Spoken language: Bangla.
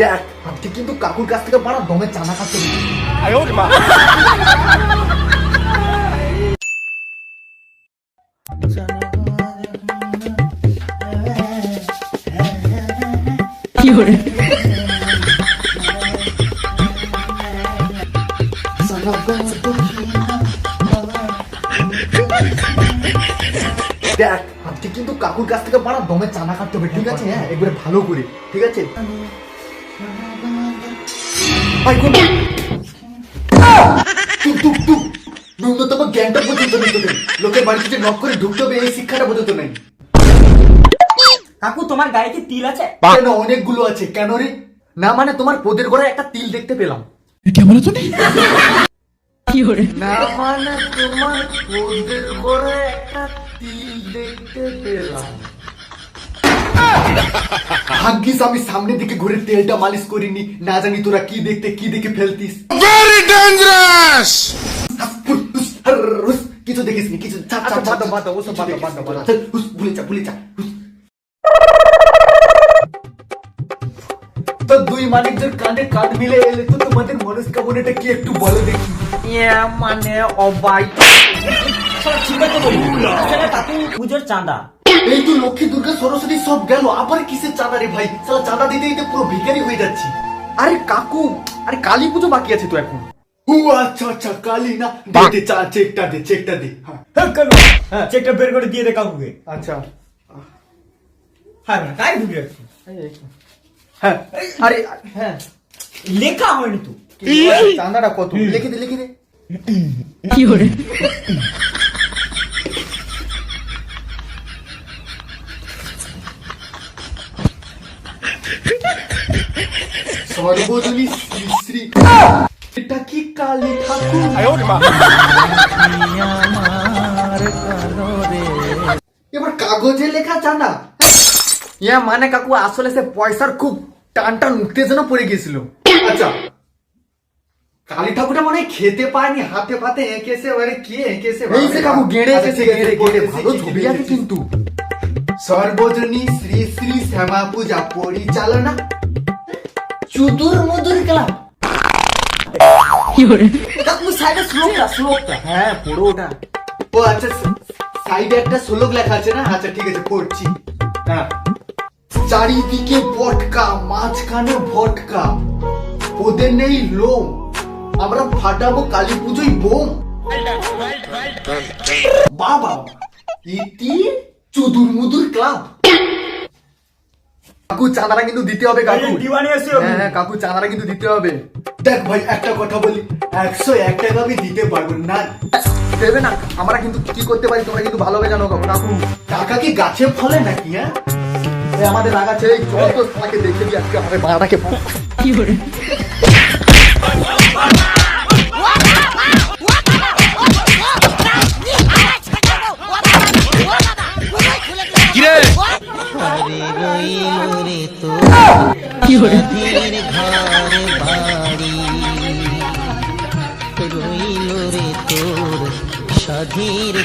দেখ আজকে কিন্তু কাকুর কাছ থেকে পাড়া দমে চানা খাচ্ছে। দেখ আজকে কিন্তু কাকুর কাছ থেকে পাড়া দমে চানা খাটতে হবে, ঠিক আছে? হ্যাঁ একবারে ভালো করে, ঠিক আছে? ন্যূনতম জ্ঞানটা পর্যন্ত নেই তোদের। লোকের বাড়িতে যে নক করে ঢুকতে হবে এই শিক্ষাটা পর্যন্ত নেই। কাকু তোমার গায়ে কি তিল আছে? কেন অনেকগুলো আছে। কেন রে? না মানে তোমার পোদের ঘরে একটা তিল দেখতে পেলাম। না মানে তোমার পোদের ঘরে একটা তিল দেখতে পেলাম। ভাগ্যিস আমি সামনের দিকে ঘুরে তেলটা মালিশ করিনি, না জানি তোরা কি দেখে ফেলতিস। Very dangerous! কিছু দেখিসনি কিছু। ভুলে যা। তো দুই মানিকদের কাঁধে কাঁধ মিলে এলে তো তোমাদের মনস্কামনাটা কি একটু বলো দেখি। মানে অবাই ঠিক আছে বলি কাকু পুজোর চাঁদা। এই তো লক্ষ্মী দুর্গা সরস্বতী সব গেল, আবার কিসের চাঁদা রে ভাই? সালা চাঁদা দিতে দিতে পুরো ভিখারি হয়ে যাচ্ছি। আরে কাকু, আরে কালী পুজো বাকি আছে তো এখন। ও আচ্ছা কালী না, দে চেকটা দে। কেন চেকটা বের করে দিয়ে দে কাকুকে। আচ্ছা হ্যাঁ তাই ঢুকে যাচ্ছি। হ্যাঁ আরে হ্যাঁ লেখা হয়নি তো চাঁদাটা কত? লিখে দে সর্বজনী শ্রী শ্রী। এটা কি কালী ঠাকুর? এবার কাগজে লেখা চাঁদা। মানে কাকু আসলে সে পয়সার খুব টান উত্তেজনা পড়ে গেছিল। আচ্ছা কালী ঠাকুরটা মনে হয় খেতে পায়নি, হাতে পাতে এঁকেছে। এবারে কে এঁকেছে? এই যে কাকু গেড়ে এসেছে, গেড়ে ভালো ছবি আছে কিন্তু। সর্বজনী শ্রী শ্রী শ্যামা পূজা পরিচালনা চুদুর মধুর ক্লাব। কাকু সাইডে শ্লোকটা হ্যাঁ পড়ো ওটা। ও আচ্ছা সাইডে একটা শ্লোক লেখা আছে না? আচ্ছা ঠিক আছে পড়ছি। হ্যাঁ, চারিদিকে পটকা, মাঝখানে ভটকা, ওদের নেই লোম, আমরা ফাটাবো কালী পুজোয় বোম। বাবা ইতি চুদুর মুদুর ক্লাব। কাকু চাঁদাটা কিন্তু দিতে হবে কাকু। হ্যাঁ কাকু চাঁদাটা কিন্তু দিতে হবে। দেখ ভাই একটা কথা বলি, 101 টাকা আমি দিতে পারবো না। দেবে না? আমরা কিন্তু কি করতে পারি তোমরা কিন্তু ভালোভাবে জানো কাকু। টাকা কি গাছে ফলে নাকি? হ্যাঁ আমাদের রাগা ছেলে যত তোমাকে দেখে দিই আজকে আমাদের বাড়াটাকে কি করে। রইল রে তোর সাধীর